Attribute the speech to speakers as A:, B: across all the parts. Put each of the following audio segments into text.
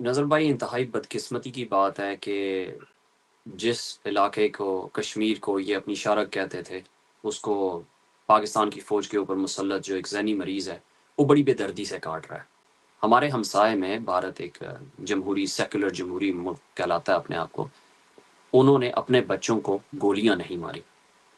A: نظر بھائی انتہائی بدقسمتی کی بات ہے کہ جس علاقے کو کشمیر کو یہ اپنی شارک کہتے تھے اس کو پاکستان کی فوج کے اوپر مسلط جو ایک ذہنی مریض ہے وہ بڑی بے دردی سے کاٹ رہا ہے۔ ہمارے ہمسائے میں بھارت ایک جمہوری سیکولر جمہوری ملک کہلاتا ہے اپنے آپ کو، انہوں نے اپنے بچوں کو گولیاں نہیں ماری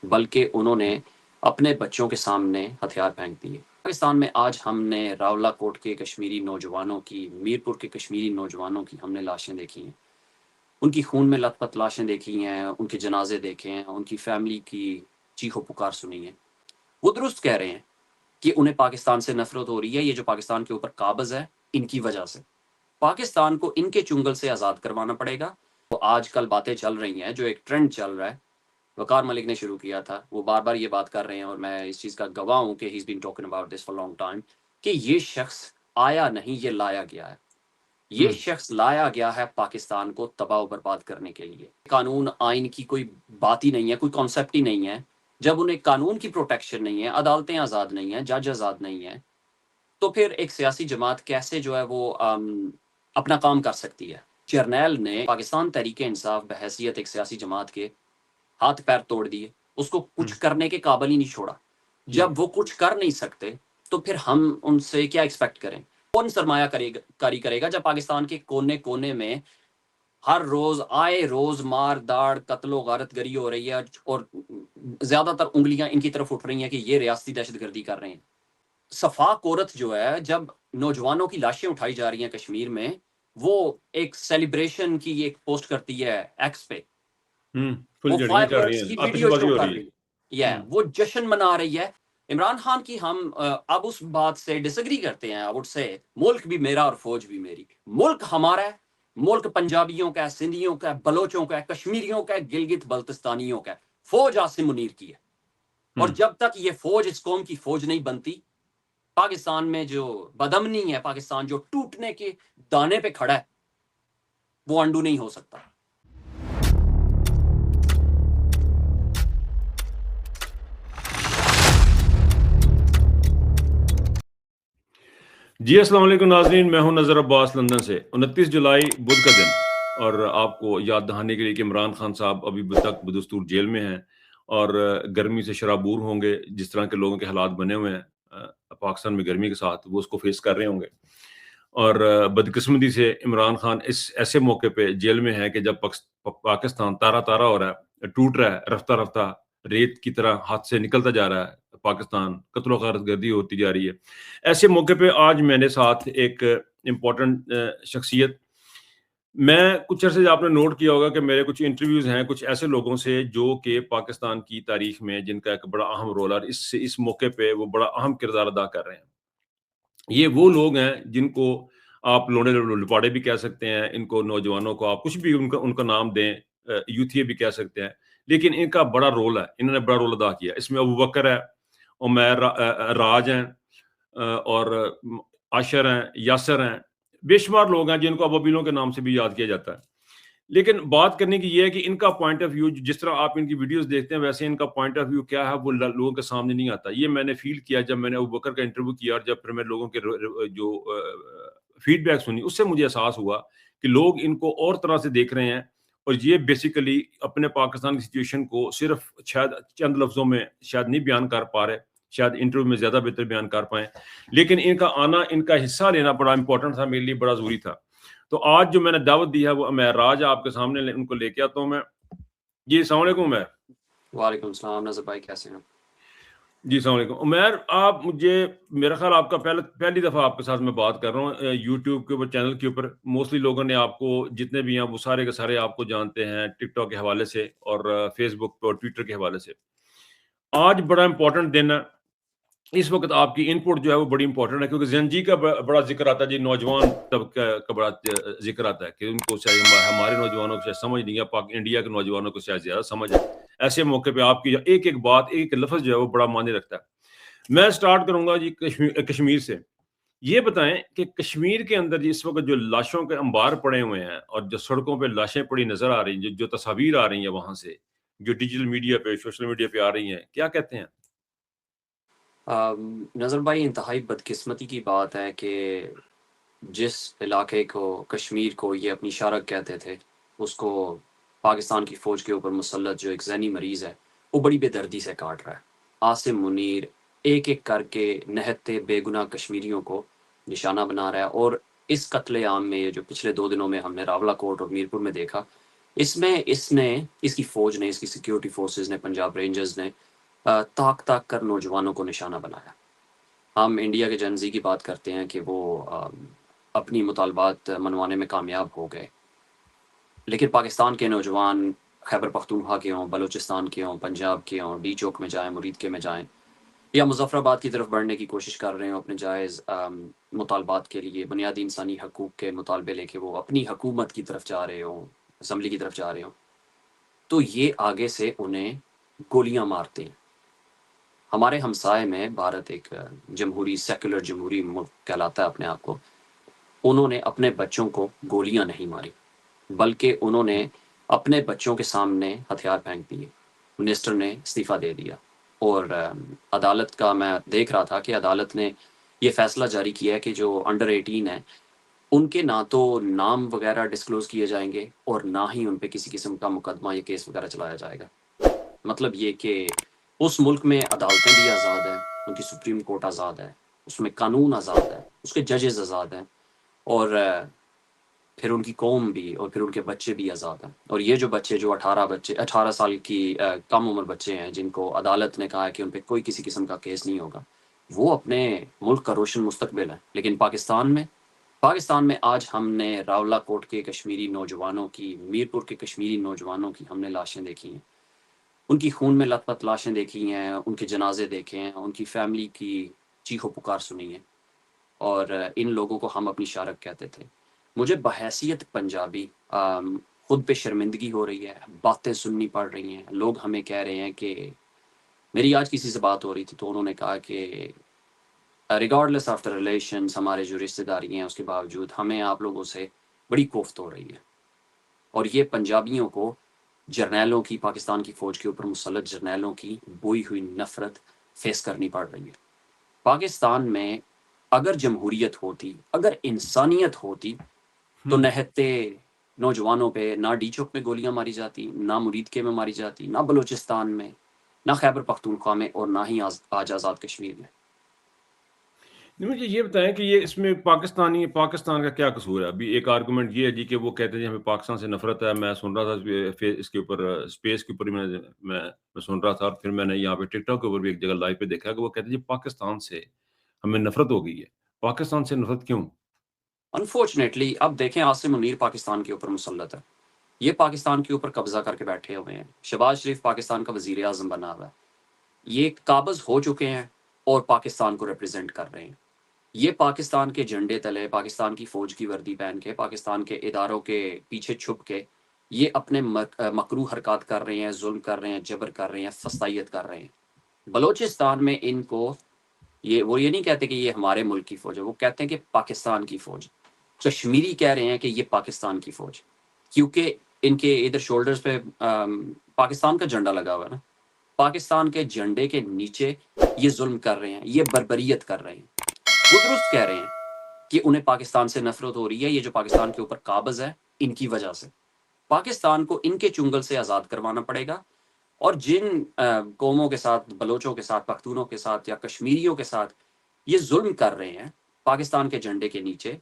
A: بلکہ انہوں نے اپنے بچوں کے سامنے ہتھیار پھینک دیے۔ پاکستان میں آج ہم نے راولہ کوٹ کے کشمیری نوجوانوں کی، میر پور کے کشمیری نوجوانوں کی ہم نے لاشیں دیکھی ہیں، ان کی خون میں لت پت لاشیں دیکھی ہیں، ان کے جنازے دیکھے ہیں، ان کی فیملی کی چیخ و پکار سنی ہے۔ وہ درست کہہ رہے ہیں کہ انہیں پاکستان سے نفرت ہو رہی ہے، یہ جو پاکستان کے اوپر قابض ہے ان کی وجہ سے۔ پاکستان کو ان کے چنگل سے آزاد کروانا پڑے گا۔ وہ آج کل باتیں چل رہی ہیں، جو ایک ٹرینڈ چل رہا ہے، وقار ملک نے شروع کیا تھا، وہ بار بار یہ بات کر رہے ہیں اور میں اس چیز کا گواہ ہوں کہ he's been talking about this for a long time کہ یہ شخص آیا نہیں، یہ لایا گیا ہے۔ یہ شخص لایا گیا ہے پاکستان کو تباہ و برباد کرنے کے لیے۔ قانون آئین کی کوئی بات ہی نہیں ہے، کوئی کانسیپٹ ہی نہیں ہے۔ جب انہیں قانون کی پروٹیکشن نہیں ہے، عدالتیں آزاد نہیں ہیں، جج آزاد نہیں ہیں، تو پھر ایک سیاسی جماعت کیسے جو ہے وہ اپنا کام کر سکتی ہے؟ جرنیل نے پاکستان تحریک انصاف بحیثیت ایک سیاسی جماعت کے ہاتھ پیر توڑ دیے، اس کو کچھ کرنے کے قابل ہی نہیں چھوڑا۔ جب وہ کچھ کر نہیں سکتے تو پھر ہم ان سے کیا ایکسپیکٹ کریں؟ کون سرمایہ کاری کرے گا جب پاکستان کے کونے کونے میں ہر روز آئے روز مار داڑ قتل و غارت گری ہو رہی ہے اور زیادہ تر انگلیاں ان کی طرف اٹھ رہی ہیں کہ یہ ریاستی دہشت گردی کر رہے ہیں۔ صفاق عورت جو ہے، جب نوجوانوں کی لاشیں اٹھائی جا رہی ہیں کشمیر میں، وہ ایک سیلیبریشن کی ایک پوسٹ کرتی ہے ایکس پہ، وہ فائر ورکس کی ویڈیو شو کر رہی ہے، وہ جشن منا رہی ہے۔ عمران خان کی ہم اب اس بات سے ڈس ایگری کرتے ہیں، آئی وڈ سے ملک بھی میرا اور فوج بھی میری۔ ملک ہمارا ہے، ملک پنجابیوں کا ہے، سندھیوں کا ہے، بلوچوں کا ہے، کشمیریوں کا ہے، گلگت بلتستانیوں کا ہے، فوج عاصم منیر کی ہے۔ اور جب تک یہ فوج اس قوم کی فوج نہیں بنتی، پاکستان میں جو بدامنی ہے، پاکستان جو ٹوٹنے کے دانے پہ کھڑا ہے، وہ انڈو نہیں ہو سکتا۔
B: جی السلام علیکم ناظرین، میں ہوں نظر عباس لندن سے۔ 29 جولائی بدھ کا دن، اور آپ کو یاد دہانے کے لیے کہ عمران خان صاحب ابھی تک بدستور جیل میں ہیں اور گرمی سے شرابور ہوں گے۔ جس طرح کے لوگوں کے حالات بنے ہوئے ہیں پاکستان میں گرمی کے ساتھ، وہ اس کو فیس کر رہے ہوں گے۔ اور بدقسمتی سے عمران خان اس ایسے موقع پہ جیل میں ہے کہ جب پاکستان تارا تارا ہو رہا ہے، ٹوٹ رہا ہے، رفتہ رفتہ ریت کی طرح ہاتھ سے نکلتا جا رہا ہے، پاکستان قتل و غارت گردی ہوتی جا رہی ہے۔ ایسے موقع پہ آج میں نے ساتھ ایک امپورٹنٹ شخصیت، میں کچھ عرصے آپ نے نوٹ کیا ہوگا کہ میرے کچھ انٹرویوز ہیں کچھ ایسے لوگوں سے جو کہ پاکستان کی تاریخ میں جن کا ایک بڑا اہم رول ہے، اور اس موقع پہ وہ بڑا اہم کردار ادا کر رہے ہیں۔ یہ وہ لوگ ہیں جن کو آپ لوڑے لپاڑے بھی کہہ سکتے ہیں، ان کو نوجوانوں کو آپ کچھ بھی ان کا نام دیں، یوتھیے بھی کہہ سکتے ہیں، لیکن ان کا بڑا رول ہے، انہوں نے بڑا رول ادا کیا۔ اس میں ابو بکر ہے، عمیر راج ہیں، اور عاشر ہیں، یاسر ہیں، بے شمار لوگ ہیں جن کو ابابیلوں کے نام سے بھی یاد کیا جاتا ہے۔ لیکن بات کرنے کی یہ ہے کہ ان کا پوائنٹ آف ویو، جس طرح آپ ان کی ویڈیوز دیکھتے ہیں ویسے ان کا پوائنٹ آف ویو کیا ہے وہ لوگوں کے سامنے نہیں آتا۔ یہ میں نے فیل کیا جب میں نے ابو بکر کا انٹرویو کیا، اور جب پھر میں لوگوں کے جو فیڈ بیک سنی، اس سے مجھے احساس ہوا کہ لوگ ان کو اور طرح سے دیکھ رہے ہیں، اور یہ بیسیکلی اپنے پاکستان کی سچویشن کو صرف شاید چند لفظوں میں شاید نہیں بیان کر پا رہے، شاید انٹرویو میں زیادہ بہتر بیان کر پائیں، لیکن ان کا آنا، ان کا حصہ لینا بڑا امپورٹنٹ تھا، میرے لیے بڑا ضروری تھا۔ تو آج جو میں نے دعوت دی ہے وہ عمیر راج آپ کے سامنے ان کو لے کے آتا ہوں میں۔ جی السلام علیکم عمیر۔
A: وعلیکم السلام نظر بھائی، کیسے ہیں؟
B: جی السلام علیکم عمیر۔ آپ مجھے، میرا خیال آپ کا پہلی دفعہ آپ کے ساتھ میں بات کر رہا ہوں یوٹیوب کے اوپر، چینل کے اوپر۔ موسٹلی لوگوں نے آپ کو، جتنے بھی ہیں وہ سارے کے سارے آپ کو جانتے ہیں ٹک ٹاک کے حوالے سے اور فیس بک پہ اور ٹویٹر کے حوالے سے۔ آج بڑا امپورٹنٹ دن ہے، اس وقت آپ کی ان پٹ جو ہے وہ بڑی امپورٹنٹ ہے، کیونکہ زین جی کا بڑا ذکر آتا ہے، جی نوجوان طبقہ کا بڑا ذکر آتا ہے کہ ان کو شاید ہمارے نوجوانوں کو شاید سمجھ نہیں ہے، انڈیا کے نوجوانوں کو شاید زیادہ سمجھ ہے۔ ایسے موقع پہ آپ کی ایک ایک بات، ایک لفظ جو ہے وہ بڑا معنی رکھتا ہے۔ میں سٹارٹ کروں گا جی کشمیر سے۔ یہ بتائیں کہ کشمیر کے اندر اس وقت جو لاشوں کے انبار پڑے ہوئے ہیں اور جو سڑکوں پہ لاشیں پڑی نظر آ رہی ہیں، جو تصاویر آ رہی ہیں وہاں سے، جو ڈیجیٹل میڈیا پہ، سوشل میڈیا پہ آ رہی ہیں، کیا کہتے ہیں؟
A: نظر بھائی انتہائی بدقسمتی کی بات ہے کہ جس علاقے کو کشمیر کو یہ اپنی شارک کہتے تھے اس کو پاکستان کی فوج کے اوپر مسلط جو ایک ذہنی مریض ہے وہ بڑی بے دردی سے کاٹ رہا ہے۔ عاصم منیر ایک ایک کر کے نہتے بے گناہ کشمیریوں کو نشانہ بنا رہا ہے، اور اس قتل عام میں جو پچھلے 2 دنوں میں ہم نے راولہ کوٹ اور میرپور میں دیکھا، اس میں اس کی فوج نے، اس کی سیکیورٹی فورسز نے، پنجاب رینجرز نے طاق طاق کر نوجوانوں کو نشانہ بنایا۔ ہم انڈیا کے جنزی کی بات کرتے ہیں کہ وہ اپنی مطالبات منوانے میں کامیاب ہو گئے، لیکن پاکستان کے نوجوان خیبر پختونخوا کے ہوں، بلوچستان کے ہوں، پنجاب کے ہوں، ڈی چوک میں جائیں، مرید کے میں جائیں، یا مظفر آباد کی طرف بڑھنے کی کوشش کر رہے ہوں اپنے جائز مطالبات کے لیے، بنیادی انسانی حقوق کے مطالبے لے کے وہ اپنی حکومت کی طرف جا رہے ہوں، اسمبلی کی طرف جا رہے ہوں، تو یہ آگے سے انہیں گولیاں مارتے ہیں۔ ہمارے ہمسائے میں بھارت ایک جمہوری سیکولر جمہوری ملک کہلاتا ہے اپنے آپ کو، انہوں نے اپنے بچوں کو گولیاں نہیں ماری، بلکہ انہوں نے اپنے بچوں کے سامنے ہتھیار پھینک دیے۔ منسٹر نے استعفیٰ دے دیا، اور عدالت کا میں دیکھ رہا تھا کہ عدالت نے یہ فیصلہ جاری کیا ہے کہ جو انڈر 18 ہیں ان کے نہ تو نام وغیرہ ڈسکلوز کیے جائیں گے، اور نہ ہی ان پہ کسی قسم کا مقدمہ یا کیس وغیرہ چلایا جائے گا۔ مطلب یہ کہ اس ملک میں عدالتیں بھی آزاد ہیں، ان کی سپریم کورٹ آزاد ہے، اس میں قانون آزاد ہے، اس کے ججز آزاد ہیں، اور پھر ان کی قوم بھی، اور پھر ان کے بچے بھی آزاد ہیں۔ اور یہ جو بچے، جو 18 سال کی کم عمر بچے ہیں جن کو عدالت نے کہا ہے کہ ان پہ کوئی کسی قسم کا کیس نہیں ہوگا، وہ اپنے ملک کا روشن مستقبل ہے۔ لیکن پاکستان میں آج ہم نے راولہ کوٹ کے کشمیری نوجوانوں کی، میرپور کے کشمیری نوجوانوں کی ہم نے لاشیں دیکھی ہیں، ان کی خون میں لت پت لاشیں دیکھی ہیں، ان کے جنازے دیکھے ہیں، ان کی فیملی کی چیخ و پکار سنی ہے، اور ان لوگوں کو ہم اپنی شارک کہتے تھے۔ مجھے بحیثیت پنجابی خود پہ شرمندگی ہو رہی ہے، باتیں سننی پڑ رہی ہیں، لوگ ہمیں کہہ رہے ہیں کہ میری آج کسی سے بات ہو رہی تھی تو انہوں نے کہا کہ ریگارڈلیس آف دا ریلیشنس، ہمارے جو رشتے داری ہیں اس کے باوجود ہمیں آپ لوگوں سے بڑی کوفت ہو رہی ہے، اور یہ پنجابیوں کو جرنیلوں کی، پاکستان کی فوج کے اوپر مسلط جرنیلوں کی بوئی ہوئی نفرت فیس کرنی پڑ رہی ہے۔ پاکستان میں اگر جمہوریت ہوتی، اگر انسانیت ہوتی، تو نہتے نوجوانوں پہ نہ ڈی چوک میں گولیاں ماری جاتی، نہ مرید کے میں ماری جاتی، نہ بلوچستان میں، نہ خیبر پختونخوا میں، اور نہ ہی آج آزاد کشمیر میں۔
B: مجھے یہ بتائیں کہ یہ اس میں پاکستان کا کیا قصور ہے؟ ابھی ایک آرگومنٹ یہ ہے جی کہ وہ کہتے ہیں ہمیں پاکستان سے نفرت ہے۔ میں سن رہا تھا اس کے اوپر، اسپیس کے اوپر میں سن رہا تھا، اور پھر میں نے یہاں پہ ٹک ٹاک کے اوپر بھی ایک جگہ لائیو پہ دیکھا کہ وہ کہتے ہیں جی پاکستان سے ہمیں نفرت ہو گئی ہے۔ پاکستان سے نفرت کیوں؟
A: انفارچونیٹلی اب دیکھیں، عاصم منیر پاکستان کے اوپر مسلط ہے، یہ پاکستان کے اوپر قبضہ کر کے بیٹھے ہوئے ہیں، شہباز شریف پاکستان کا وزیر اعظم بنا ہوا ہے، یہ قابض ہو چکے ہیں اور پاکستان کو ریپرزینٹ کر رہے ہیں۔ یہ پاکستان کے جھنڈے تلے، پاکستان کی فوج کی وردی پہن کے، پاکستان کے اداروں کے پیچھے چھپ کے یہ اپنے مکروہ حرکات کر رہے ہیں، ظلم کر رہے ہیں، جبر کر رہے ہیں، فسطائیت کر رہے ہیں۔ بلوچستان میں ان کو وہ یہ نہیں کہتے کہ یہ ہمارے ملک کی فوج ہے، وہ کہتے ہیں کہ پاکستان کی فوج۔ کشمیری کہہ رہے ہیں کہ یہ پاکستان کی فوج، کیونکہ ان کے ادھر شولڈرز پہ پاکستان کا جھنڈا لگا ہوا ہے نا، پاکستان کے جھنڈے کے نیچے یہ ظلم کر رہے ہیں، یہ بربریت کر رہے ہیں۔ وہ درست کہہ رہے ہیں کہ انہیں پاکستان سے نفرت ہو رہی ہے، یہ جو پاکستان کے اوپر قابض ہے ان کی وجہ سے۔ پاکستان کو ان کے چنگل سے آزاد کروانا پڑے گا، اور جن قوموں کے ساتھ، بلوچوں کے ساتھ، پختونوں کے ساتھ یا کشمیریوں کے ساتھ یہ ظلم کر رہے ہیں پاکستان کے جھنڈے کے نیچے،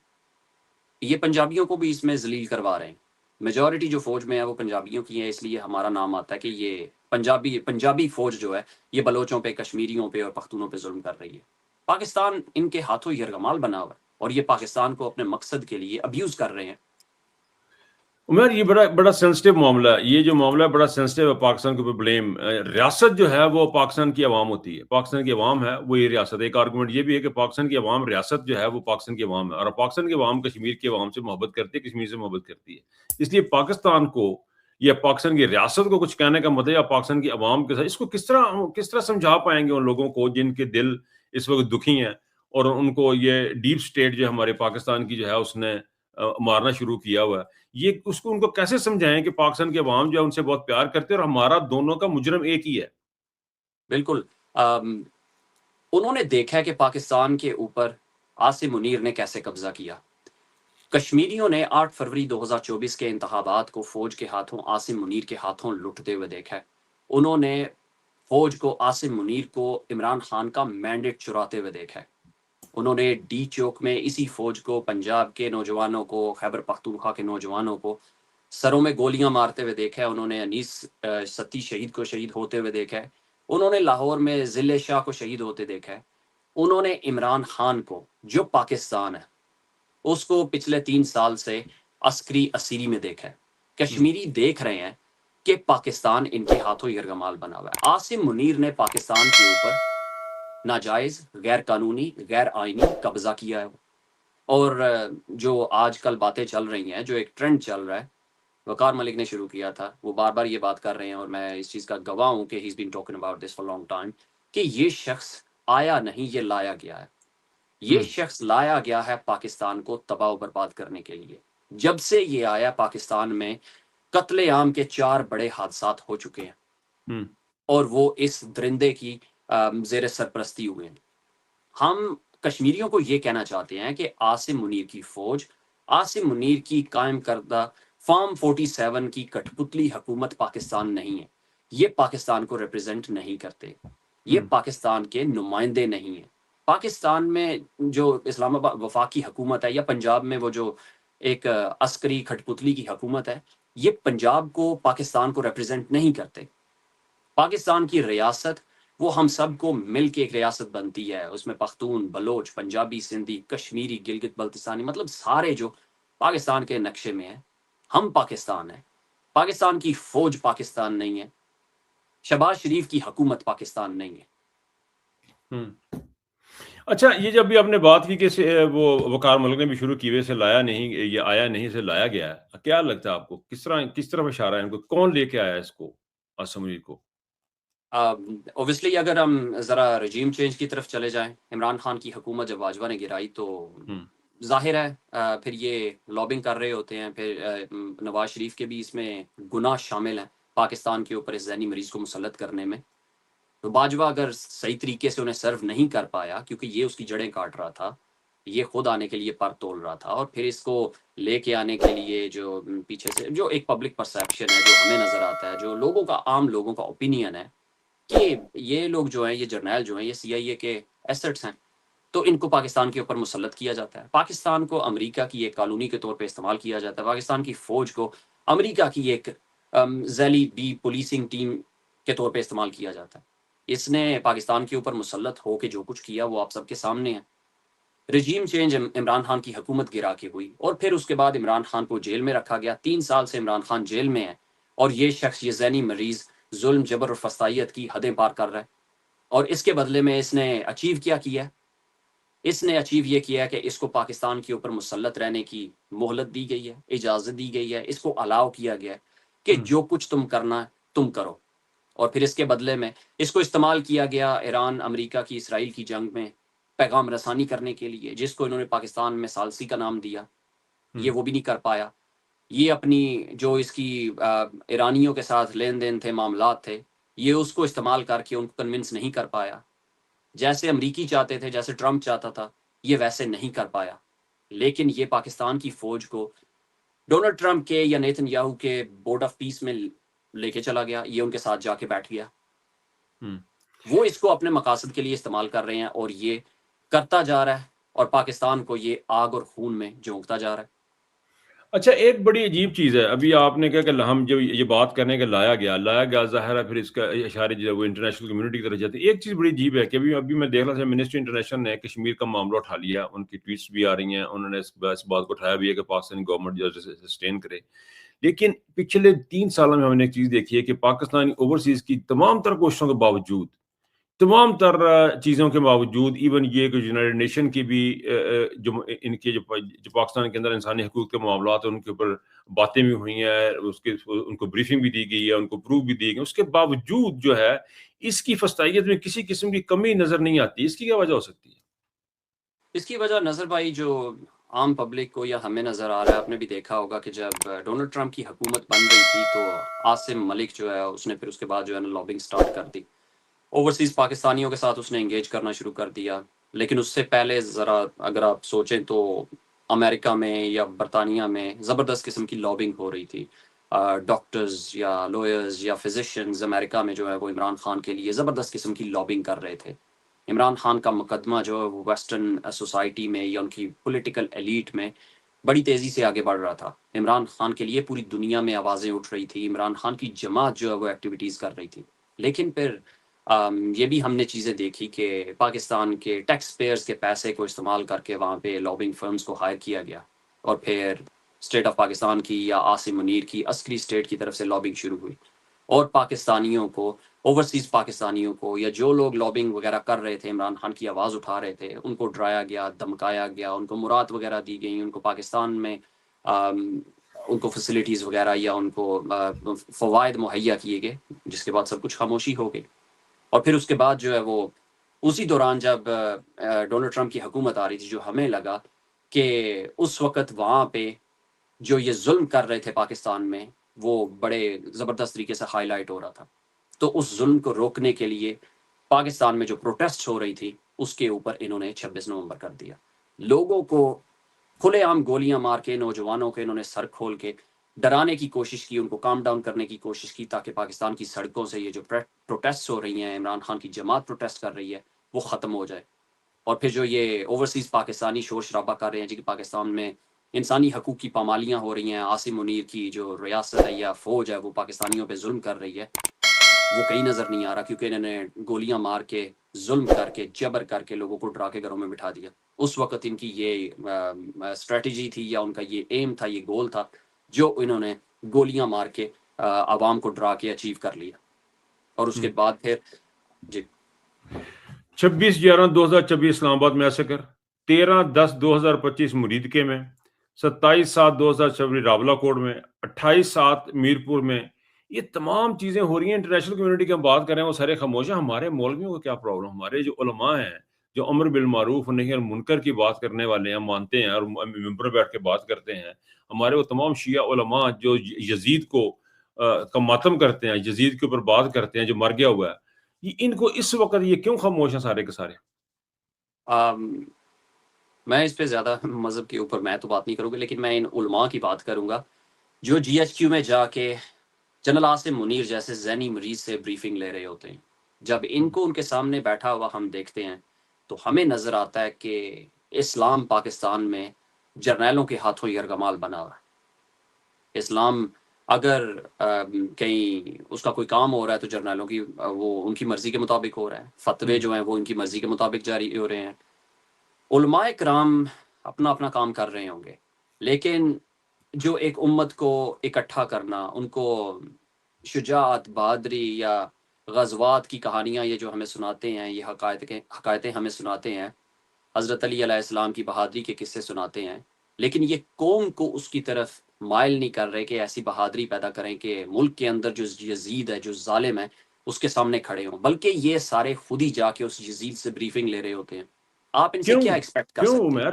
A: یہ پنجابیوں کو بھی اس میں ذلیل کروا رہے ہیں۔ میجورٹی جو فوج میں ہے وہ پنجابیوں کی ہے، اس لیے ہمارا نام آتا ہے کہ یہ پنجابی فوج جو ہے یہ بلوچوں پہ، کشمیریوں پہ اور پختونوں پہ ظلم کر رہی ہے۔ پاکستان ان کے ہاتھوں یرغمال بنا ہوا ہے، اور یہ پاکستان کو اپنے مقصد کے لیے ابیوز کر رہے ہیں۔
B: عمر، یہ بڑا سینسٹیو معاملہ ہے، یہ جو معاملہ ہے بڑا سینسٹیو ہے۔ پاکستان کے اوپر بلیم، ریاست جو ہے وہ پاکستان کی عوام ہوتی ہے، پاکستان کی عوام ہے وہ یہ ریاست۔ ایک آرگومنٹ یہ بھی ہے کہ پاکستان کی عوام، ریاست جو ہے وہ پاکستان کی عوام ہے، اور پاکستان کی عوام کشمیر کی عوام سے محبت کرتی ہے، کشمیر سے محبت کرتی ہے۔ اس لیے پاکستان کو یا پاکستان کی ریاست کو کچھ کہنے کا مطلب، یا پاکستان کی عوام کے ساتھ اس کو کس طرح سمجھا پائیں گے ان لوگوں کو جن کے دل اس وقت دکھی ہیں، اور ان کو یہ ڈیپ سٹیٹ جو ہمارے پاکستان کی جو ہے اس نے مارنا شروع کیا ہوا ہے۔ یہ اس کو ان کو کیسے سمجھائیں کہ پاکستان کے عوام جو ہے ان سے بہت پیار کرتے ہیں، اور ہمارا دونوں کا مجرم ایک ہی ہے؟
A: بالکل، انہوں نے دیکھا ہے کہ پاکستان کے اوپر عاصم منیر نے کیسے قبضہ کیا، کشمیریوں نے 8 فروری 2024 کے انتخابات کو فوج کے ہاتھوں عاصم منیر کے ہاتھوں لٹتے ہوئے دیکھا ہے۔ انہوں نے فوج کو عاصم منیر کو عمران خان کا مینڈیٹ چراتے ہوئے دیکھا ہے۔ انہوں نے ڈی چوک میں اسی فوج کو پنجاب کے نوجوانوں کو، خیبر پختونخوا کے نوجوانوں کو سروں میں گولیاں مارتے ہوئے دیکھا ہے۔ انہوں نے انیس ستی شہید کو شہید ہوتے ہوئے دیکھا ہے۔ انہوں نے لاہور میں ضلع شاہ کو شہید ہوتے دیکھا ہے۔ انہوں نے عمران خان کو، جو پاکستان ہے، اس کو پچھلے 3 سال سے عسکری اسیری میں دیکھا ہے۔ کشمیری دیکھ رہے ہیں کہ پاکستان ان کے ہاتھوں یرغمال بنا ہوا ہے۔ عاصم منیر نے پاکستان کے اوپر ناجائز، غیر قانونی، غیر آئینی قبضہ کیا ہے، اور جو آج کل باتیں چل رہی ہیں، جو ایک ٹرینڈ چل رہا ہے، وقار ملک نے شروع کیا تھا، وہ بار بار یہ بات کر رہے ہیں، اور میں اس چیز کا گواہ ہوں کہ he's been talking about this for a long time، کہ یہ شخص آیا نہیں، یہ لایا گیا ہے۔ یہ شخص لایا گیا ہے پاکستان کو تباہ و برباد کرنے کے لیے۔ جب سے یہ آیا پاکستان میں قتل عام کے 4 بڑے حادثات ہو چکے ہیں، اور وہ اس درندے کی زیر سرپرستی ہوئے ہیں۔ ہم کشمیریوں کو یہ کہنا چاہتے ہیں کہ عاصم منیر کی فوج، عاصم منیر کی قائم کردہ فارم 47 کی کٹھ پتلی حکومت پاکستان نہیں ہے۔ یہ پاکستان کو ریپرزینٹ نہیں کرتے، یہ پاکستان کے نمائندے نہیں ہیں۔ پاکستان میں جو اسلام آباد وفاقی حکومت ہے، یا پنجاب میں وہ جو ایک عسکری کھٹ پتلی کی حکومت ہے، یہ پنجاب کو، پاکستان کو ریپرزینٹ نہیں کرتے۔ پاکستان کی ریاست وہ ہم سب کو مل کے ایک ریاست بنتی ہے، اس میں پختون، بلوچ، پنجابی، سندھی، کشمیری، گلگت بلتستانی، مطلب سارے جو پاکستان کے نقشے میں ہیں۔ ہم پاکستان ہیں۔ پاکستان کی فوج پاکستان نہیں ہے، شہباز شریف کی حکومت پاکستان نہیں ہے۔
B: اچھا، یہ جب بھی آپ نے بات کی کہ وہ وقار ملک نے بھی شروع کی ہوئے سے لایا نہیں، یہ آیا نہیں سے لایا گیا ہے، کیا لگتا ہے آپ کو کس طرف اشارہ ہے ان کو، کون لے کے آیا اس کو، عاصم منیر کو؟
A: اوبیسلی اگر ہم ذرا رجیم چینج کی طرف چلے جائیں، عمران خان کی حکومت جب باجوہ نے گرائی تو ظاہر ہے پھر یہ لابنگ کر رہے ہوتے ہیں، پھر نواز شریف کے بھی اس میں گناہ شامل ہیں پاکستان کے اوپر اس ذہنی مریض کو مسلط کرنے میں۔ تو باجوہ اگر صحیح طریقے سے انہیں سرو نہیں کر پایا، کیونکہ یہ اس کی جڑیں کاٹ رہا تھا، یہ خود آنے کے لیے پر تول رہا تھا، اور پھر اس کو لے کے آنے کے لیے جو پیچھے سے جو ایک پبلک پرسیپشن ہے، جو ہمیں نظر آتا ہے، جو لوگوں کا، عام لوگوں کا اوپینین ہے کہ یہ لوگ جو ہیں، یہ جرنیل جو ہیں، یہ سی آئی اے کے ایسٹس ہیں، تو ان کو پاکستان کے اوپر مسلط کیا جاتا ہے۔ پاکستان کو امریکہ کی ایک کالونی کے طور پہ استعمال کیا جاتا ہے۔ پاکستان کی فوج کو امریکہ کی ایک ذیلی بی پولیسنگ ٹیم کے طور پہ استعمال کیا جاتا ہے۔ اس نے پاکستان کے اوپر مسلط ہو کے جو کچھ کیا وہ آپ سب کے سامنے ہے۔ رجیم چینج عمران خان کی حکومت گرا کے ہوئی، اور پھر اس کے بعد عمران خان کو جیل میں رکھا گیا۔ 3 سال سے عمران خان جیل میں ہے، اور یہ شخص، یہ ذہنی مریض، ظلم، جبر اور فسطائیت کی حدیں پار کر رہا ہے۔ اور اس کے بدلے میں اس نے اچیو کیا ہے؟ اس نے اچیو یہ کیا ہے کہ اس کو پاکستان کے اوپر مسلط رہنے کی مہلت دی گئی ہے، اجازت دی گئی ہے، اس کو الاؤ کیا گیا ہے کہ جو کچھ تم کرنا ہے تم کرو۔ اور پھر اس کے بدلے میں اس کو استعمال کیا گیا ایران، امریکہ کی، اسرائیل کی جنگ میں پیغام رسانی کرنے کے لیے، جس کو انہوں نے پاکستان میں ثالثی کا نام دیا، یہ وہ بھی نہیں کر پایا۔ یہ اپنی جو اس کی ایرانیوں کے ساتھ لین دین تھے، معاملات تھے، یہ اس کو استعمال کر کے ان کو کنونس نہیں کر پایا۔ جیسے امریکی چاہتے تھے، جیسے ٹرمپ چاہتا تھا، یہ ویسے نہیں کر پایا۔ لیکن یہ پاکستان کی فوج کو ڈونلڈ ٹرمپ کے یا نیتن یاہو کے بورڈ آف پیس میں لے کے چلا گیا، یہ ان کے ساتھ جا کے بیٹھ گیا۔ وہ اس کو اپنے مقاصد کے لیے استعمال کر رہے ہیں، اور یہ کرتا جا رہا ہے، اور پاکستان کو یہ آگ اور خون میں جھونکتا جا رہا ہے۔
B: اچھا، ایک بڑی عجیب چیز ہے، ابھی آپ نے کہا کہ ہم جو یہ بات کرنے کا لایا گیا ظاہر ہے، پھر اس کا اشارے جو وہ انٹرنیشنل کمیونٹی کی طرف جاتے ہیں۔ ایک چیز بڑی عجیب ہے کہ ابھی میں دیکھ رہا تھا، منسٹری انٹرنیشنل نے کشمیر کا معاملہ اٹھا لیا، ان کی ٹویٹس بھی آ رہی ہیں، انہوں نے اس بات کو اٹھایا بھی ہے کہ پاکستانی گورنمنٹ جو سسٹین کرے۔ لیکن پچھلے 3 سالوں میں ہم نے ایک چیز دیکھی ہے کہ پاکستانی اوورسیز کی تمام تر کوششوں کے باوجود، تمام تر چیزوں کے باوجود، ایون یہ کہ یونائٹڈ نیشن کی بھی جو ان کے جو پاکستان کے اندر انسانی حقوق کے معاملات ہیں، ان کے اوپر باتیں بھی ہوئی ہیں، ان کو بریفنگ بھی دی گئی ہے، ان کو پروف بھی دی گئی، اس کے باوجود جو ہے اس کی فسطائیت میں کسی قسم کی کمی نظر نہیں آتی۔ اس کی کیا وجہ ہو سکتی ہے؟
A: اس کی وجہ نظر بھائی جو عام پبلک کو یا ہمیں نظر آ رہا ہے، آپ نے بھی دیکھا ہوگا کہ جب ڈونلڈ ٹرمپ کی حکومت بن رہی تھی تو عاصم ملک جو ہے اس نے پھر اس کے بعد جو ہے نا لابنگ سٹارٹ کر دی، اوورسیز پاکستانیوں کے ساتھ اس نے انگیج کرنا شروع کر دیا۔ لیکن اس سے پہلے ذرا اگر آپ سوچیں تو امریکہ میں یا برطانیہ میں زبردست قسم کی لابنگ ہو رہی تھی. ڈاکٹرز یا لوئرز یا فزیشینز امریکہ میں جو ہے وہ عمران خان کے لیے زبردست قسم کی لابنگ کر رہے تھے. عمران خان کا مقدمہ جو ہے وہ ویسٹرن سوسائٹی میں یا ان کی پولیٹیکل ایلیٹ میں بڑی تیزی سے آگے بڑھ رہا تھا. عمران خان کے لیے پوری دنیا میں آوازیں اٹھ رہی تھی. عمران خان کی جماعت جو ہے وہ ایکٹیویٹیز کر رہی تھی. لیکن پھر یہ بھی ہم نے چیزیں دیکھی کہ پاکستان کے ٹیکس پیئرز کے پیسے کو استعمال کر کے وہاں پہ لابنگ فرمز کو ہائر کیا گیا اور پھر اسٹیٹ آف پاکستان کی یا عاصم منیر کی عسکری اسٹیٹ کی طرف سے لابنگ شروع ہوئی اور پاکستانیوں کو اوورسیز پاکستانیوں کو یا جو لوگ لابنگ وغیرہ کر رہے تھے عمران خان کی آواز اٹھا رہے تھے ان کو ڈرایا گیا, دھمکایا گیا, ان کو مراد وغیرہ دی گئی, ان کو پاکستان میں ان کو فیسلٹیز وغیرہ یا ان کو فوائد مہیا کیے گئے, جس کے بعد سب کچھ خاموشی ہو گئی. اور پھر اس کے بعد جو ہے وہ اسی دوران جب ڈونلڈ ٹرمپ کی حکومت آ رہی تھی, جو ہمیں لگا کہ اس وقت وہاں پہ جو یہ ظلم کر رہے تھے پاکستان میں وہ بڑے زبردست طریقے سے ہائی لائٹ ہو رہا تھا. تو اس ظلم کو روکنے کے لیے پاکستان میں جو پروٹیسٹ ہو رہی تھی اس کے اوپر انہوں نے 26 نومبر کر دیا. لوگوں کو کھلے عام گولیاں مار کے, نوجوانوں کے انہوں نے سر کھول کے ڈرانے کی کوشش کی, ان کو کام ڈاؤن کرنے کی کوشش کی تاکہ پاکستان کی سڑکوں سے یہ جو پروٹیسٹ ہو رہی ہیں, عمران خان کی جماعت پروٹیسٹ کر رہی ہے, وہ ختم ہو جائے. اور پھر جو یہ اوورسیز پاکستانی شور شرابہ کر رہے ہیں جی کہ پاکستان میں انسانی حقوق کی پامالیاں ہو رہی ہیں, عاصم منیر کی جو ریاست ہے یا فوج ہے وہ پاکستانیوں پہ ظلم کر رہی ہے, وہ کہیں نظر نہیں آ رہا کیونکہ انہوں نے گولیاں مار کے, ظلم کر کے, جبر کر کے لوگوں کو ڈرا کے گھروں میں بٹھا دیا. اس وقت ان کی یہ اسٹریٹجی تھی یا ان کا یہ ایم تھا, یہ گول تھا جو انہوں نے گولیاں مار کے عوام کو ڈرا کے اچیو کر لیا. اور اس کے بعد پھر جی
B: 26/11/2024 اسلام آباد میں ایسکر, 13/10/2025 مریدکے میں, 27/7/2026 راولہ کوٹ میں, 28/7 میرپور میں. یہ تمام چیزیں ہو رہی ہیں. انٹرنیشنل کمیونٹی کی ہم بات کر رہے ہیں وہ سارے خاموش ہیں. ہمارے مولویوں کو کیا پرابلم؟ ہمارے جو علماء ہیں جو امر بالمعروف نہی عن المنکر کی بات کرنے والے ہیں, مانتے ہیں اور ممبر بیٹھ کے بات کرتے ہیں, ہمارے وہ تمام شیعہ علماء جو یزید کو کا ماتم کرتے ہیں, یزید کے اوپر بات کرتے ہیں جو مر گیا ہوا ہے, ان کو اس وقت یہ کیوں خاموش ہیں سارے کے سارے؟
A: میں اس پہ زیادہ مذہب کے اوپر میں تو بات نہیں کروں گا, لیکن میں ان علماء کی بات کروں گا جو جی ایچ کیو میں جا کے جنرل عاصم منیر جیسے ذہنی مریض سے بریفنگ لے رہے ہوتے ہیں. جب ان کو ان کے سامنے بیٹھا ہوا ہم دیکھتے ہیں تو ہمیں نظر آتا ہے کہ اسلام پاکستان میں جرنیلوں کے ہاتھوں یرغمال بنا ہوا ہے. اسلام اگر کہیں اس کا کوئی کام ہو رہا ہے تو جرنیلوں کی وہ ان کی مرضی کے مطابق ہو رہا ہے, فتوے جو ہیں وہ ان کی مرضی کے مطابق جاری ہو رہے ہیں. علماء کرام اپنا اپنا کام کر رہے ہوں گے, لیکن جو ایک امت کو اکٹھا کرنا, ان کو شجاعت, بہادری یا غزوات کی کہانیاں یہ جو ہمیں سناتے ہیں, یہ حقائقیں ہمیں سناتے ہیں, حضرت علی علیہ السلام کی بہادری کے قصے سناتے ہیں, لیکن یہ قوم کو اس کی طرف مائل نہیں کر رہے کہ ایسی بہادری پیدا کریں کہ ملک کے اندر جو یزید ہے, جو ظالم ہے, اس کے سامنے کھڑے ہوں, بلکہ یہ سارے خود ہی جا کے اس یزید سے بریفنگ لے رہے ہوتے ہیں. آپ ان سے کیا ایکسپیکٹ کر سکتے ہیں؟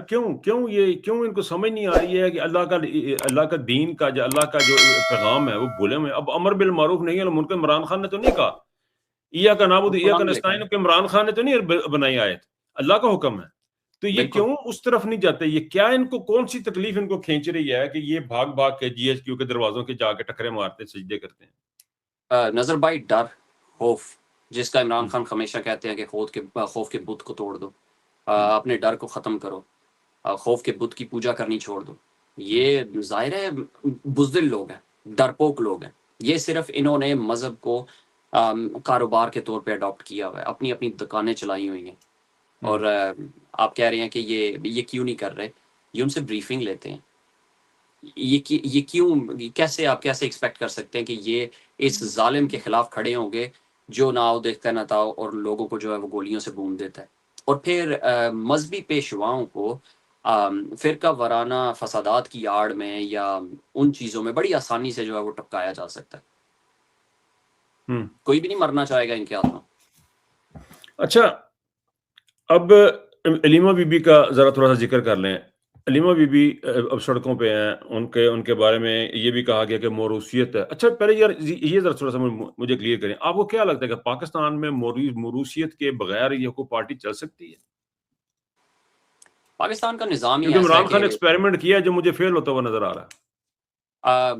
B: کیوں ان کو سمجھ نہیں آ رہی ہے کہ اللہ کا دین کا جو اللہ کا جو پیغام ہے وہ بھولے ہوئے. اب امر بالمعروف نہیں ہے ملک عمران خان نے تو نہیں کہا, ایاک نعبد و ایاک نستعین کہ عمران خان نے تو نہیں بنائی آیت, اللہ کا حکم ہے. تو یہ کیوں اس طرف نہیں جاتے؟ یہ کیا ان کو کون سی تکلیف ان کو کھینچ رہی ہے کہ یہ بھاگ بھاگ کے جی ایچ کیو کے دروازوں کے جا کے ٹکرے مارتے سجدے کرتے ہیں؟
A: نظر بھائی, ڈر, خوف, جس کا عمران خان ہمیشہ کہتے ہیں کہ خوف کے بت کو توڑ دو, اپنے ڈر کو ختم کرو, خوف کے بت کی پوجا کرنی چھوڑ دو. یہ ظاہر ہے بزدل لوگ ہیں, ڈرپوک لوگ ہیں. یہ صرف انہوں نے مذہب کو کاروبار کے طور پہ اڈاپٹ کیا ہوا ہے, اپنی اپنی دکانیں چلائی ہوئی ہیں. اور آپ کہہ رہے ہیں کہ یہ کیوں نہیں کر رہے, یہ ان سے بریفنگ لیتے ہیں. یہ کیوں, آپ کیسے ایکسپیکٹ کر سکتے ہیں کہ یہ اس ظالم کے خلاف کھڑے ہوں گے جو نہ آؤ دیکھتا نہ تاؤ اور لوگوں کو جو ہے وہ گولیوں سے بون دیتا ہے. اور پھر مذہبی پیشواؤں کو فرقہ وارانہ فسادات کی آڑ میں یا ان چیزوں میں بڑی آسانی سے جو ہے وہ ٹپکایا جا سکتا ہے. کوئی بھی نہیں مرنا چاہے گا ان کے ہاتھوں.
B: اچھا, اب علیمہ بی بی کا ذرا تھوڑا سا ذکر کر لیں. علیمہ بی بی اب سڑکوں پہ ہیں, ان کے بارے میں یہ بھی کہا گیا کہ موروثیت ہے. اچھا پہلے یار یہ ذرا تھوڑا سا مجھے کلیئر کریں, آپ کو کیا لگتا ہے کہ پاکستان میں موروثیت کے بغیر یہ کوئی پارٹی چل سکتی ہے؟
A: پاکستان کا نظام ہی
B: کیونکہ
A: ایسا ہے
B: عمران خان
A: کہ
B: ایکسپیریمنٹ کیا جو مجھے فیل ہوتا ہوا نظر آ رہا ہے.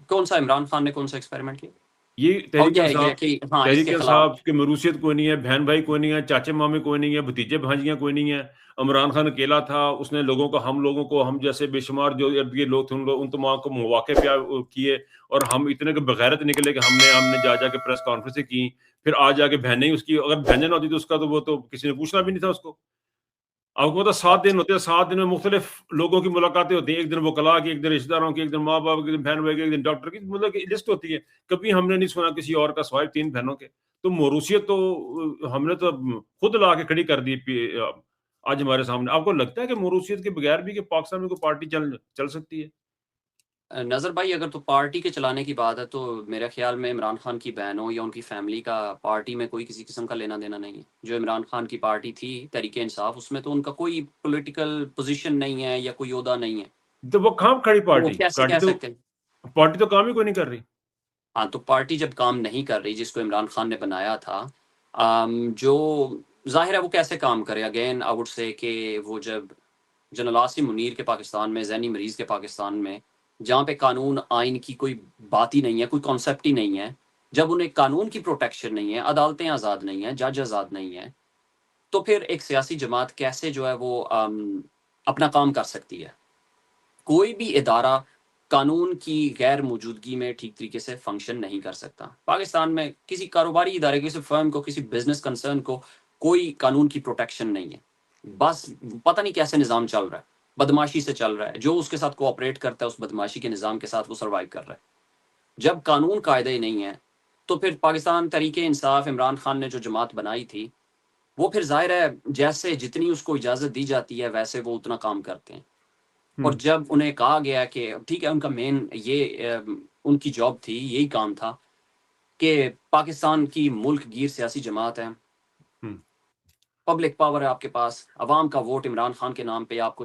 A: کون سا عمران خان نے کون سا ایکسپیریمنٹ کیا؟
B: یہ
A: اور
B: تحریک
A: یہ
B: انصاف
A: کہ ہاں اس
B: تحریک
A: کے خلاف
B: انصاف کی مروثیت کوئی نہیں ہے, بہن بھائی کوئی نہیں ہے, چاچے مامے کوئی نہیں ہے, بھتیجے بھانجیاں کوئی نہیں ہے. عمران خان اکیلا تھا, اس نے لوگوں کو, ہم لوگوں کو, ہم جیسے بے شمار جو ارد گرد لوگ تھے ان تمام کو مواقع پہ کیے, اور ہم اتنے کے بغیرت نکلے کہ ہم نے جا کے پریس کانفرنسیں کی. پھر آ کے بہنیں اس کی, اگر بہنیں نہ ہوتی تو اس کا تو وہ تو کسی نے پوچھنا بھی نہیں تھا اس کو. آپ کو پتا 7 دن ہوتے ہیں, 7 دن میں مختلف لوگوں کی ملاقاتیں ہوتی ہیں. ایک دن وکلاء کی, ایک دن رشتہ داروں کی, ایک دن ماں باپ کی, ایک دن بہن بھائی کی, ایک دن ڈاکٹر کی, مطلب کہ لسٹ ہوتی ہے. کبھی ہم نے نہیں سنا کسی اور کا سوائے 3 بہنوں کے. تو موروثیت تو ہم نے تو خود لا کے کھڑی کر دی آج ہمارے سامنے. آپ کو لگتا ہے کہ موروثیت کے بغیر بھی کہ پاکستان میں کوئی پارٹی چل سکتی ہے؟
A: نظر بھائی اگر تو پارٹی کے چلانے کی بات ہے تو میرے خیال میں عمران خان کی بہنوں یا ان کی فیملی کا پارٹی میں کوئی کسی قسم کا لینا دینا نہیں ہے. جو عمران خان کی پارٹی تھی تحریک انصاف, اس میں تو ان کا کوئی پولیٹیکل پوزیشن نہیں ہے یا کوئی عہدہ نہیں ہے.
B: تو وہ کام کھڑی
A: تو وہ
B: پارٹی
A: کیسے کہہ سکتے ہیں؟
B: پارٹی تو کام ہی کوئی نہیں کر رہی.
A: ہاں تو پارٹی جب کام نہیں کر رہی جس کو عمران خان نے بنایا تھا, جو ظاہر ہے وہ کیسے کام کرے. اگین آئی وڈ سے کہ وہ جب جنرل عاصم منیر کے پاکستان میں, ذہنی مریض کے پاکستان میں, جہاں پہ قانون آئین کی کوئی بات ہی نہیں ہے, کوئی کانسیپٹ ہی نہیں ہے, جب انہیں قانون کی پروٹیکشن نہیں ہے, عدالتیں آزاد نہیں ہیں, جج آزاد نہیں ہیں, تو پھر ایک سیاسی جماعت کیسے جو ہے وہ اپنا کام کر سکتی ہے؟ کوئی بھی ادارہ قانون کی غیر موجودگی میں ٹھیک طریقے سے فنکشن نہیں کر سکتا. پاکستان میں کسی کاروباری ادارے, کسی فرم کو, کسی بزنس کنسرن کو کوئی قانون کی پروٹیکشن نہیں ہے. بس پتہ نہیں کیسے نظام چل رہا ہے, بدماشی سے چل رہا ہے. جو اس کے ساتھ کوآپریٹ کرتا ہے اس بدماشی کے نظام کے ساتھ وہ سروائیو کر رہا ہے. جب قانون قاعدے ہی نہیں ہے تو پھر پاکستان تحریک انصاف, عمران خان نے جو جماعت بنائی تھی, وہ پھر ظاہر ہے جیسے جتنی اس کو اجازت دی جاتی ہے ویسے وہ اتنا کام کرتے ہیں. اور جب انہیں کہا گیا کہ ٹھیک ہے, ان کا مین یہ ان کی جاب تھی, یہی کام تھا کہ پاکستان کی ملک گیر سیاسی جماعت ہے, پبلک پاور ہے آپ کے پاس, عوام کا ووٹ عمران خان کے نام پہ آپ کو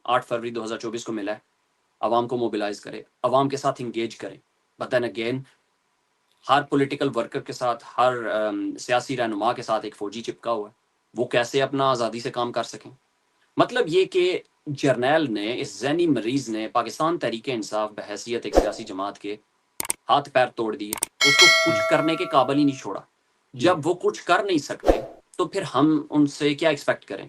A: 8 فروری 2024 کو ملا ہے, عوام کو موبلائز کرے, عوام کے ساتھ انگیج کرے. بٹ دین اگین ہر پولیٹیکل ورکر کے ساتھ, ہر سیاسی رہنما کے ساتھ ایک فوجی چپکا ہوا ہے. وہ کیسے اپنا آزادی سے کام کر سکیں؟ مطلب یہ کہ جرنیل نے, اس ذہنی مریض نے پاکستان تحریک انصاف بحیثیت ایک سیاسی جماعت کے ہاتھ پیر توڑ دیے, اس کو کچھ کرنے کے قابل ہی نہیں چھوڑا. جب وہ کچھ کر نہیں سکتے تو پھر ہم ان سے کیا ایکسپیکٹ کریں؟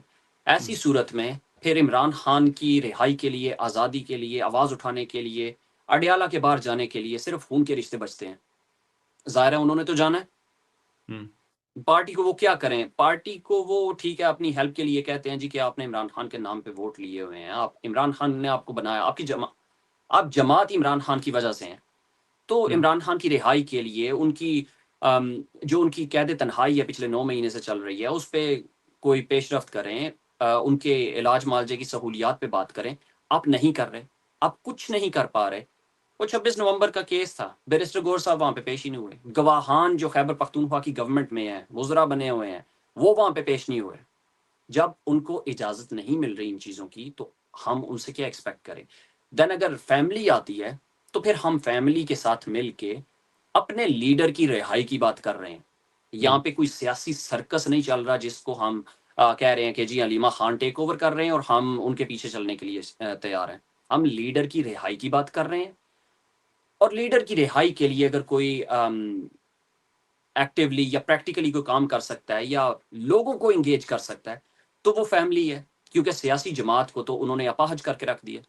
A: ایسی صورت میں پھر عمران خان کی رہائی کے لیے, آزادی کے لیے, آواز اٹھانے کے لیے, اڈیالہ کے باہر جانے کے لیے صرف خون کے رشتے بچتے ہیں. ظاہر ہے انہوں نے تو جانا ہے. پارٹی کو وہ کیا کریں؟ پارٹی کو وہ ٹھیک ہے اپنی ہیلپ کے لیے کہتے ہیں جی کہ آپ نے عمران خان کے نام پہ ووٹ لیے ہوئے ہیں, آپ عمران خان نے آپ کو بنایا, آپ کی آپ جماعت عمران خان کی وجہ سے ہیں. تو عمران خان کی رہائی کے لیے ان کی جو ان کی قید تنہائی ہے پچھلے 9 مہینے سے چل رہی ہے, اس پہ کوئی پیش رفت کریں, ان کے علاج معالجے کی سہولیات پہ بات کریں. آپ نہیں کر رہے, آپ کچھ نہیں کر پا رہے. وہ 26 نومبر کا کیس تھا, بیرسٹر گور صاحب وہاں پہ پیش ہی نہیں ہوئے. گواہان جو خیبر پختونخوا کی گورنمنٹ میں ہیں, وزراء بنے ہوئے ہیں, وہ وہاں پہ پیش نہیں ہوئے. جب ان کو اجازت نہیں مل رہی ان چیزوں کی تو ہم ان سے کیا ایکسپیکٹ کریں؟ دین اگر فیملی آتی ہے تو پھر ہم فیملی کے ساتھ مل کے اپنے لیڈر کی رہائی کی بات کر رہے ہیں. یہاں پہ کوئی سیاسی سرکس نہیں چل رہا جس کو ہم کہہ رہے ہیں کہ جی علیمہ خان ٹیک اوور کر رہے ہیں اور ہم ان کے پیچھے چلنے کے لیے تیار ہیں. ہم لیڈر کی رہائی کی بات کر رہے ہیں, اور لیڈر کی رہائی کے لیے اگر کوئی ایکٹیولی یا پریکٹیکلی کوئی کام کر سکتا ہے یا لوگوں کو انگیج کر سکتا ہے تو وہ فیملی ہے, کیونکہ سیاسی جماعت کو تو انہوں نے اپاہج کر کے رکھ دیا.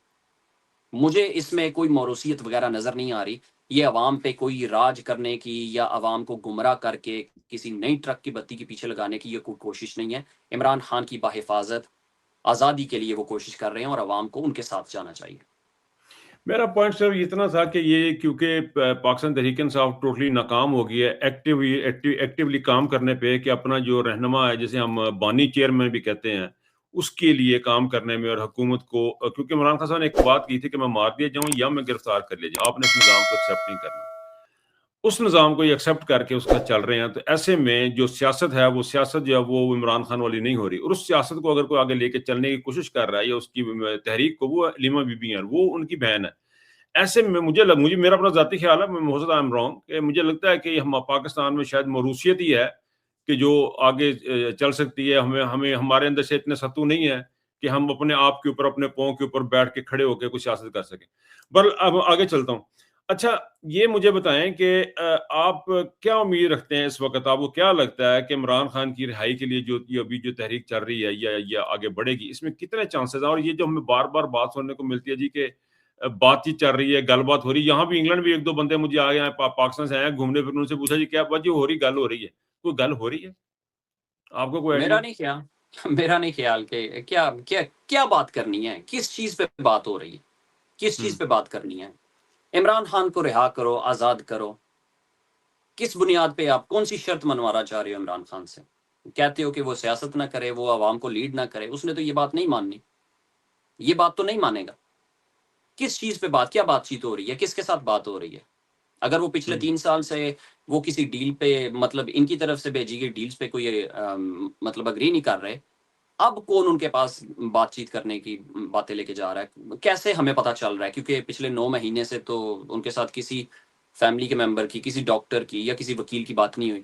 A: مجھے اس میں کوئی موروثیت وغیرہ نظر نہیں آ رہی. یہ عوام پہ کوئی راج کرنے کی یا عوام کو گمراہ کر کے کسی نئی ٹرک کی بتی کے پیچھے لگانے کی یہ کوئی کوشش نہیں ہے. عمران خان کی بحفاظت آزادی کے لیے وہ کوشش کر رہے ہیں اور عوام کو ان کے ساتھ جانا چاہیے.
B: میرا پوائنٹ صرف اتنا تھا کہ یہ کیونکہ پاکستان تحریک انصاف ٹوٹلی ناکام ہو گئی ہے ایکٹیولی کام کرنے پہ, کہ اپنا جو رہنما ہے جسے ہم بانی چیئرمین بھی کہتے ہیں, اس کے لیے کام کرنے میں, اور حکومت کو, کیونکہ عمران خان صاحب نے ایک بات کی تھی کہ میں مار دیا جاؤں یا میں گرفتار کر لیا جاؤں, آپ نے اس نظام کو ایکسیپٹ نہیں کرنا. اس نظام کو یہ ایکسیپٹ کر کے اس کا چل رہے ہیں. تو ایسے میں جو سیاست ہے, وہ سیاست جو ہے وہ عمران خان والی نہیں ہو رہی, اور اس سیاست کو اگر کوئی آگے لے کے چلنے کی کوشش کر رہا ہے یا اس کی تحریک کو, وہ علیمہ بی بی ہیں, وہ ان کی بہن ہے. ایسے میں مجھے میرا اپنا ذاتی خیال ہے, میں ہو سکتا ہے رانگ, کہ مجھے لگتا ہے کہ ہم پاکستان میں شاید موروثیت ہی ہے کہ جو آگے چل سکتی ہے. ہمارے اندر سے اتنے ستو نہیں ہے کہ ہم اپنے آپ کے اوپر اپنے پاؤں کے اوپر بیٹھ کے کھڑے ہو کے کچھ سیاست کر سکیں. بر اب آگے چلتا ہوں. اچھا یہ مجھے بتائیں کہ آپ کیا امید رکھتے ہیں اس وقت؟ آپ کو کیا لگتا ہے کہ عمران خان کی رہائی کے لیے جو یہ ابھی جو تحریک چل رہی ہے یا آگے بڑھے گی، اس میں کتنے چانسز ہیں؟ اور یہ جو ہمیں بار بار بات سننے کو ملتی ہے جی کہ بات چیت چل رہی ہے، گل بات ہو رہی ہے، یہاں بھی انگلینڈ بھی ایک دو بندے مجھے آ گئے ہیں پاکستان سے آئے ہیں گھومنے پھرنے، ان سے پوچھا جی کیا بات جی ہو رہی، گل ہو رہی ہے، کوئی گل ہو رہی ہے؟ آپ کو کوئی آئیڈیا؟
A: میرا نہیں خیال کہ کیا کیا کیا بات کرنی ہے، کس چیز پہ بات ہو رہی ہے، کس چیز پہ بات کرنی ہے. عمران خان کو رہا کرو، آزاد کرو. کس بنیاد پہ آپ کون سی شرط منوانا چاہ رہے ہو عمران خان سے؟ کہتے ہو کہ وہ سیاست نہ کرے، وہ عوام کو لیڈ نہ کرے. اس نے تو یہ بات نہیں ماننی، یہ بات تو نہیں مانے گا. کس چیز پہ بات، کیا بات چیت ہو رہی ہے، کس کے ساتھ بات ہو رہی ہے؟ اگر وہ پچھلے 3 سال سے وہ کسی ڈیل پہ، مطلب ان کی طرف سے بھیجی گئی ڈیلز پہ کوئی مطلب اگری نہیں کر رہے، اب کون ان کے پاس بات چیت کرنے کی باتیں لے کے جا رہا ہے؟ کیسے ہمیں پتہ چل رہا ہے؟ کیونکہ پچھلے 9 مہینے سے تو ان کے ساتھ کسی فیملی کے ممبر کی، کسی ڈاکٹر کی یا کسی وکیل کی بات نہیں ہوئی.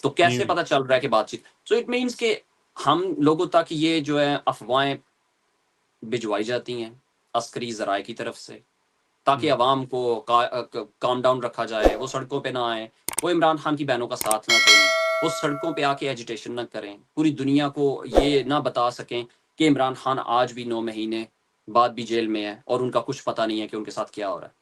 A: تو کیسے پتہ چل رہا ہے کہ بات چیت؟ سو اٹ مینس کہ ہم لوگوں تک یہ جو ہے افواہیں بھجوائی جاتی ہیں عسکری ذرائع کی طرف سے، تاکہ عوام کو کام ڈاؤن رکھا جائے، وہ سڑکوں پہ نہ آئیں، وہ عمران خان کی بہنوں کا ساتھ نہ دیں، وہ سڑکوں پہ آ کے ایجیٹیشن نہ کریں، پوری دنیا کو یہ نہ بتا سکیں کہ عمران خان آج بھی 9 مہینے بعد بھی جیل میں ہے اور ان کا کچھ پتہ نہیں ہے کہ ان کے ساتھ کیا ہو رہا ہے.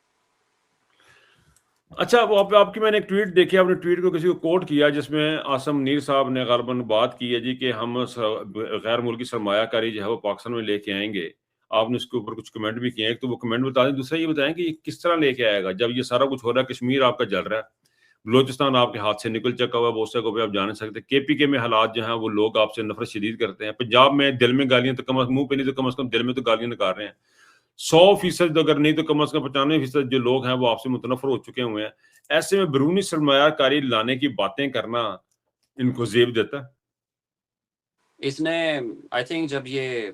B: اچھا وہ آپ کی میں نے ایک ٹویٹ دیکھی، آپ نے ٹویٹ کو کسی کو کوٹ کیا جس میں عاصم منیر صاحب نے غالباً بات کی ہے جی کہ ہم غیر ملکی سرمایہ کاری جو ہے وہ پاکستان میں لے کے آئیں گے. آپ نے اس کے اوپر کچھ کمنٹ بھی کیے ہیں، تو وہ کمنٹ بتا دیں. دوسرا یہ بتائیں کہ یہ کس طرح لے کے آئے گا جب یہ سارا کچھ ہو رہا ہے؟ کشمیر آپ کا جل رہا ہے، بلوچستان آپ کے ہاتھ سے نکل چکا ہوا ہے، بہت سے کو بھی آپ جان نہیں سکتے. کے پی کے میں حالات جو ہیں وہ لوگ آپ سے نفرت شدید کرتے ہیں. پنجاب میں دل میں گالیاں تو منہ پہ نہیں تو کم از کم دل میں تو گالیاں نکال رہے ہیں. 100% اگر نہیں تو کم از کم 95% جو لوگ ہیں وہ آپ سے متنفر ہو چکے ہوئے ہیں. ایسے میں بیرونی سرمایہ کاری لانے کی باتیں کرنا ان کو زیب دیتا ہے.
A: اس نے آئی تھنک جب یہ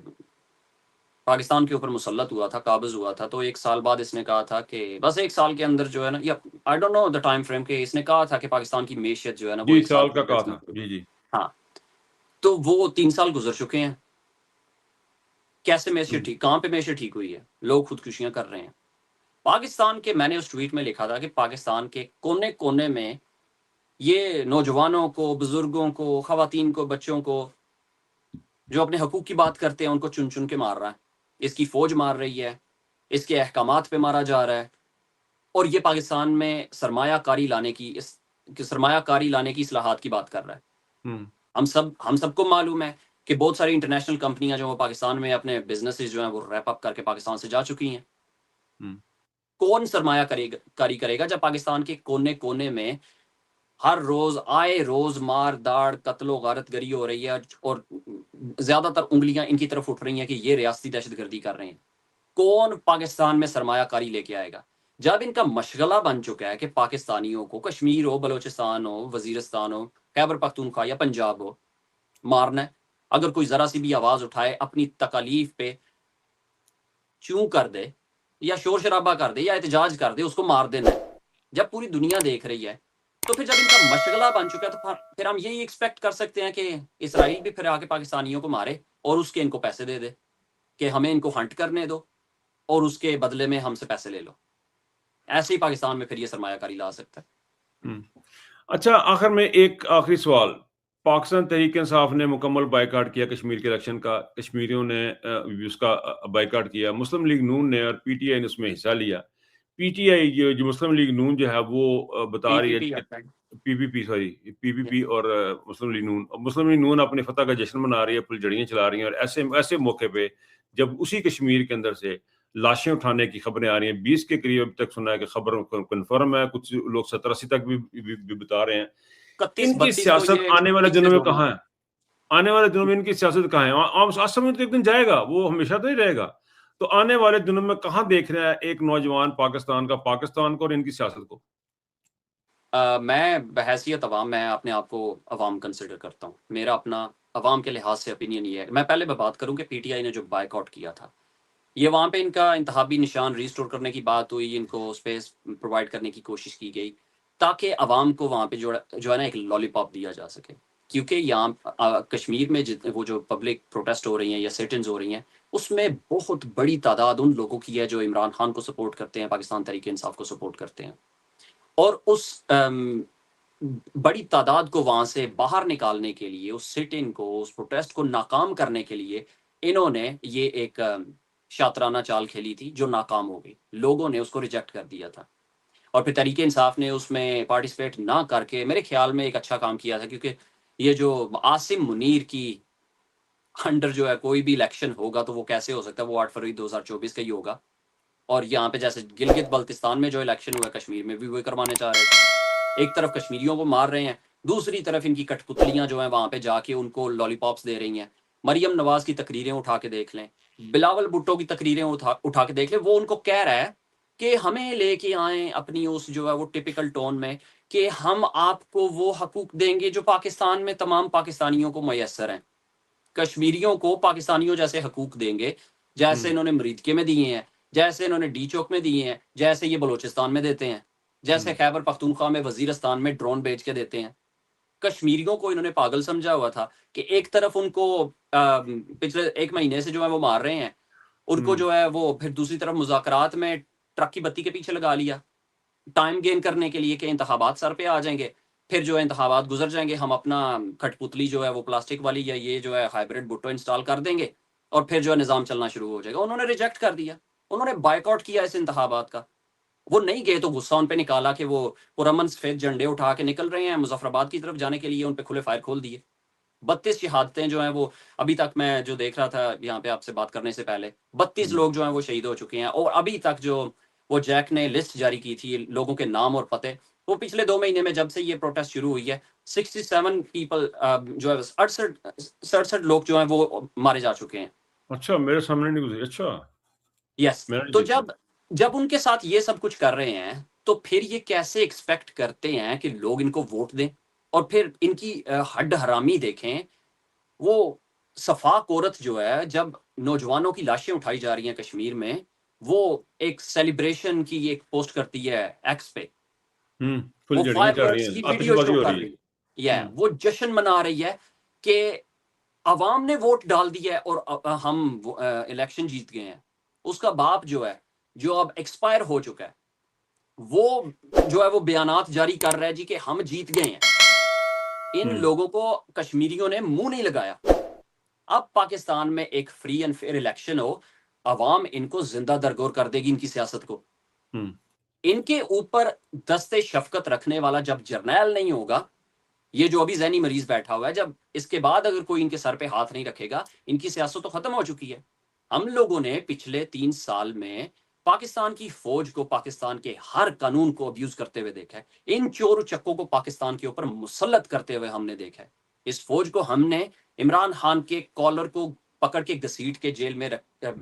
A: پاکستان کے اوپر مسلط ہوا تھا، قابض ہوا تھا، تو 1 سال بعد اس نے کہا تھا کہ بس 1 سال کے اندر جو ہے نا، یا I don't know the time frame, کہ اس نے کہا تھا کہ پاکستان کی معیشت جو ہے نا وہ
B: جی
A: 1 سال
B: سال
A: کے
B: کا
A: اندر
B: کہا تھا.
A: ٹھیک ہوگی.
B: جی
A: ہاں، تو وہ 3 سال گزر چکے ہیں. کیسے معیشت ٹھیک، کہاں پہ معیشت ٹھیک ہوئی ہے؟ لوگ خودکشیاں کر رہے ہیں. پاکستان کے، میں نے اس ٹویٹ میں لکھا تھا کہ پاکستان کے کونے کونے میں یہ نوجوانوں کو، بزرگوں کو، خواتین کو، بچوں کو جو اپنے حقوق کی بات کرتے ہیں ان کو چن چن کے مار رہا ہے. اس کی فوج مار رہی ہے، اس کے احکامات پہ مارا جا رہا ہے. اور یہ پاکستان میں سرمایہ کاری لانے کی اصلاحات کی بات کر رہا ہے. ہم سب کو معلوم ہے کہ بہت ساری انٹرنیشنل کمپنیاں جو وہ پاکستان میں اپنے بزنسز جو ہیں وہ ریپ اپ کر کے پاکستان سے جا چکی ہیں. کون سرمایہ کاری کرے گا جب پاکستان کے کونے کونے میں ہر روز آئے روز مار داڑ، قتل و غارت گری ہو رہی ہے، اور زیادہ تر انگلیاں ان کی طرف اٹھ رہی ہیں کہ یہ ریاستی دہشت گردی کر رہے ہیں. کون پاکستان میں سرمایہ کاری لے کے آئے گا جب ان کا مشغلہ بن چکا ہے کہ پاکستانیوں کو، کشمیر ہو، بلوچستان ہو، وزیرستان ہو، خیبر پختونخوا یا پنجاب ہو، مارنا ہے؟ اگر کوئی ذرا سی بھی آواز اٹھائے، اپنی تکالیف پہ چوں کر دے یا شور شرابہ کر دے یا احتجاج کر دے، اس کو مار دینا ہے. جب پوری دنیا دیکھ رہی ہے، تو پھر جب ان کا مشغلہ بن چکا ہے تو پھر ہم یہی ایکسپیکٹ کر سکتے ہیں کہ اسرائیل بھی پھر آ کے پاکستانیوں کو مارے اور اس کے ان کو پیسے دے دے کہ ہمیں ان کو ہنٹ کرنے دو اور اس کے بدلے میں ہم سے پیسے لے لو. ایسے ہی پاکستان میں پھر یہ سرمایہ کاری لا سکتا ہے.
B: اچھا آخر میں ایک آخری سوال. پاکستان تحریک انصاف نے مکمل بائیکاٹ کیا کشمیر کے الیکشن کا، کشمیریوں نے اس کا بائیکاٹ کیا. مسلم لیگ نون نے اور پی ٹی آئی نے اس میں حصہ لیا. پی ٹی آئی جو مسلم لیگ نون جو ہے وہ بتا رہی ہے کہ پی پی پی اور مسلم لیگ نون اپنی فتح کا جشن منا رہی ہے، پھلجھڑیاں چلا رہی ہیں. اور ایسے موقع پہ جب اسی کشمیر کے اندر سے لاشیں اٹھانے کی خبریں آ رہی ہیں، 20 کے قریب اب تک سنا ہے کہ خبر کنفرم ہے، کچھ لوگ 70-80 تک بھی بتا رہے ہیں. ان کی سیاست آنے والے دنوں میں کہاں ہے؟ آنے والے دنوں میں ان کی سیاست کہاں ہے؟ عام سمجھ تو ایک دن جائے گا، وہ ہمیشہ تو نہیں رہے گا. تو آنے والے دنوں میں کہاں دیکھ رہا ہے ایک نوجوان پاکستان کو اور ان کی سیاست کو؟
A: میں بحیثیت عوام، میں اپنے آپ کو عوام کنسیڈر کرتا ہوں. میرا اپنا عوام کے لحاظ سے اپینین یہ ہے. میں پہلے بات کروں کہ پی ٹی آئی نے جو بائیک آؤٹ کیا تھا، یہ وہاں پہ ان کا انتخابی نشان ریسٹور کرنے کی بات ہوئی، ان کو اسپیس پرووائڈ کرنے کی کوشش کی گئی تاکہ عوام کو وہاں پہ جو ہے نا ایک لالی پاپ دیا جا سکے. کیونکہ یہاں کشمیر میں وہ جو پبلک پروٹیسٹ ہو رہی ہیں یا سیٹنز ہو رہی ہیں، اس میں بہت بڑی تعداد ان لوگوں کی ہے جو عمران خان کو سپورٹ کرتے ہیں، پاکستان تحریک انصاف کو سپورٹ کرتے ہیں، اور اس بڑی تعداد کو وہاں سے باہر نکالنے کے لیے، اس سٹنگ کو، اس پروٹیسٹ کو ناکام کرنے کے لیے انہوں نے یہ ایک شاطرانہ چال کھیلی تھی جو ناکام ہو گئی، لوگوں نے اس کو ریجیکٹ کر دیا تھا، اور پھر تحریک انصاف نے اس میں پارٹیسپیٹ نہ کر کے میرے خیال میں ایک اچھا کام کیا تھا، کیونکہ یہ جو عاصم منیر کی انڈر جو ہے کوئی بھی الیکشن ہوگا تو وہ کیسے ہو سکتا ہے، وہ 8 فروری 2024 کا ہی ہوگا، اور یہاں پہ جیسے گلگت بلتستان میں جو الیکشن ہوا ہے، کشمیر میں بھی وہی کروانے چاہ رہے تھے، ایک طرف کشمیریوں کو مار رہے ہیں، دوسری طرف ان کی کٹ پتلیاں جو ہیں وہاں پہ جا کے ان کو لالی پاپس دے رہی ہیں۔ مریم نواز کی تقریریں اٹھا کے دیکھ لیں، بلاول بھٹو کی تقریریں اٹھا کے دیکھ لیں، وہ ان کو کہہ رہا ہے کہ ہمیں لے کے آئیں اپنی اس جو ہے وہ ٹپیکل ٹون میں کہ ہم آپ کو وہ حقوق دیں گے جو پاکستان میں تمام پاکستانیوں کو میسر ہیں، کشمیریوں کو پاکستانیوں جیسے حقوق دیں گے، جیسے انہوں نے مریدکے میں دیے ہیں، جیسے انہوں نے ڈی چوک میں دیے ہیں، جیسے یہ بلوچستان میں دیتے ہیں، جیسے خیبر پختونخوا میں وزیرستان میں ڈرون بھیج کے دیتے ہیں۔ کشمیریوں کو انہوں نے پاگل سمجھا ہوا تھا کہ ایک طرف ان کو پچھلے 1 مہینے سے جو ہے وہ مار رہے ہیں، ان کو جو ہے وہ پھر دوسری طرف مذاکرات میں ٹرک کی بتی کے پیچھے لگا لیا ٹائم گین کرنے کے لیے کہ انتخابات سر پہ آ جائیں گے، پھر جو ہے انتخابات گزر جائیں گے، ہم اپنا کھٹ پتلی جو ہے وہ پلاسٹک والی یا یہ جو ہے ہائبرڈ بھٹو انسٹال کر دیں گے اور پھر جو ہے نظام چلنا شروع ہو جائے گا۔ انہوں نے ریجیکٹ کر دیا، انہوں نے بائیک آؤٹ کیا اس انتخابات کا، وہ نہیں گئے تو غصہ ان پہ نکالا کہ وہ پرامن سفید جھنڈے اٹھا کے نکل رہے ہیں مظفر آباد کی طرف جانے کے لیے، ان پہ کھلے فائر کھول دیے۔ 32 شہادتیں جو ہیں وہ ابھی تک میں جو دیکھ رہا تھا یہاں پہ آپ سے بات کرنے سے پہلے، 32 لوگ جو ہیں وہ شہید ہو چکے ہیں، اور ابھی تک جو وہ جیک نے لسٹ جاری کی تھی لوگوں کے نام اور پتے، وہ پچھلے 2 مہینے میں جب سے یہ پروٹیسٹ شروع ہوئی ہے 67 پیپل جو ہے 67 لوگ جو ہیں وہ مارے جا چکے ہیں۔
B: اچھا، میرے سامنے نہیں گزری۔ اچھا
A: یس، تو جب ان کے ساتھ یہ سب کچھ کر رہے ہیں تو پھر یہ کیسے ایکسپیکٹ کرتے ہیں کہ لوگ ان کو ووٹ دیں؟ اور پھر ان کی ہڈ حرامی دیکھیں، وہ صفاق عورت جو ہے جب نوجوانوں کی لاشیں اٹھائی جا رہی ہیں کشمیر میں، وہ ایک سیلیبریشن کی ایک پوسٹ کرتی ہے ایکس پہ، وہ فائر ورکس کی ویڈیو شو کر رہی ہے، وہ جشن منا رہی ہے کہ عوام نے ووٹ ڈال دیا ہے اور ہم الیکشن جیت گئے ہیں۔ اس کا باپ جو ہے جو اب ایکسپائر ہو چکا ہے، وہ جو ہے وہ بیانات جاری کر رہا ہے جی کہ ہم جیت گئے ہیں۔ ان لوگوں کو کشمیریوں نے منہ نہیں لگایا۔ اب پاکستان میں ایک فری اینڈ فیئر الیکشن ہو، عوام ان کو زندہ درگور کر دے گی، ان کی سیاست کو۔ ان کے اوپر دست شفقت رکھنے والا جب جرنیل نہیں ہوگا، یہ جو ابھی ذہنی مریض بیٹھا ہوا ہے، جب اس کے بعد اگر کوئی ان کے سر پہ ہاتھ نہیں رکھے گا، ان کی سیاست تو ختم ہو چکی ہے۔ ہم لوگوں نے پچھلے 3 سال میں پاکستان کی فوج کو، پاکستان کے ہر قانون کو ابیوز کرتے ہوئے دیکھا ہے، ان چور چکوں کو پاکستان کے اوپر مسلط کرتے ہوئے ہم نے دیکھا ہے۔ اس فوج کو ہم نے عمران خان کے کالر کو پکڑ کے گھسیٹ کے جیل میں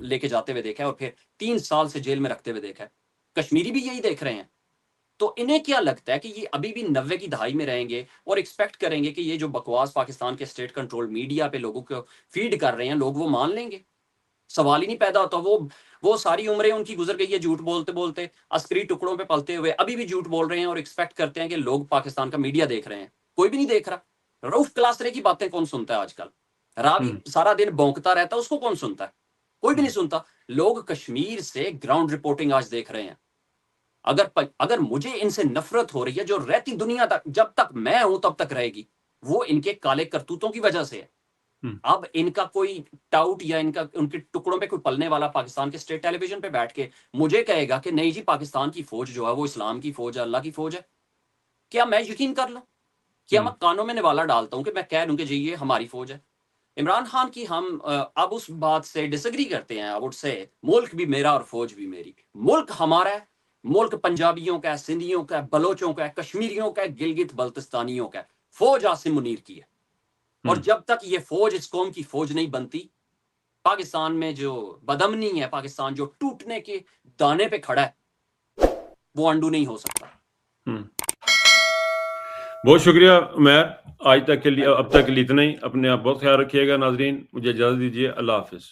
A: لے کے جاتے ہوئے دیکھا ہے، اور پھر 3 سال سے جیل میں رکھتے ہوئے دیکھا ہے۔ کشمیری بھی یہی دیکھ رہے ہیں۔ تو انہیں کیا لگتا ہے کہ یہ ابھی بھی 90 کی دہائی میں رہیں گے اور ایکسپیکٹ کریں گے کہ یہ جو بکواس پاکستان کے اسٹیٹ کنٹرول میڈیا پہ لوگوں کو فیڈ کر رہے ہیں لوگ وہ مان لیں گے؟ سوال ہی نہیں پیدا ہوتا۔ وہ ساری عمریں ان کی گزر گئی ہے جھوٹ بولتے بولتے، عسکری ٹکڑوں پہ پلتے ہوئے، ابھی بھی جھوٹ بول رہے ہیں اور ایکسپیکٹ کرتے ہیں کہ لوگ پاکستان کا میڈیا دیکھ رہے ہیں۔ کوئی بھی نہیں دیکھ رہا۔ روف کلاسرے کی باتیں کون سنتا ہے آج کل؟ راوی سارا دن بونکتا رہتا ہے، اس کو کون سنتا ہے؟ کوئی بھی نہیں سنتا۔ لوگ کشمیر سے گراؤنڈ رپورٹنگ آج دیکھ رہے ہیں۔ اگر مجھے ان سے نفرت ہو رہی ہے جو رہتی دنیا تک، جب تک میں ہوں تب تک رہے گی، وہ ان کے کالے کرتوتوں کی وجہ سے ہے۔ اب ان کا کوئی ٹاؤٹ یا ان کے ٹکڑوں پہ کوئی پلنے والا پاکستان کے اسٹیٹ ٹیلی ویژن پہ بیٹھ کے مجھے کہے گا کہ نہیں جی پاکستان کی فوج جو ہے وہ اسلام کی فوج ہے، اللہ کی فوج ہے، کیا میں یقین کر لوں؟ کیا میں کانوں میں نوالا ڈالتا ہوں کہ میں کہہ دوں کہ جی یہ ہماری فوج ہے؟ عمران خان کی ہم اب اس بات سے ڈس ایگری کرتے ہیں، اب سے ملک بھی میرا اور فوج بھی میری، ملک ہمارا ہے، ملک پنجابیوں کا ہے، سندھیوں کا ہے، بلوچوں کا ہے، کشمیریوں کا ہے، گلگت بلتستانیوں کا ہے، فوج عاصم منیر کی ہے۔ اور جب تک یہ فوج اس قوم کی فوج نہیں بنتی، پاکستان میں جو بدامنی ہے، پاکستان جو ٹوٹنے کے دانے پہ کھڑا ہے، وہ انڈو نہیں ہو سکتا۔
B: بہت شکریہ عمیر، آج تک کے لیے اب تک کے لیے اتنا ہی۔ اپنے آپ بہت خیال رکھیے گا۔ ناظرین مجھے اجازت دیجیے، اللہ حافظ۔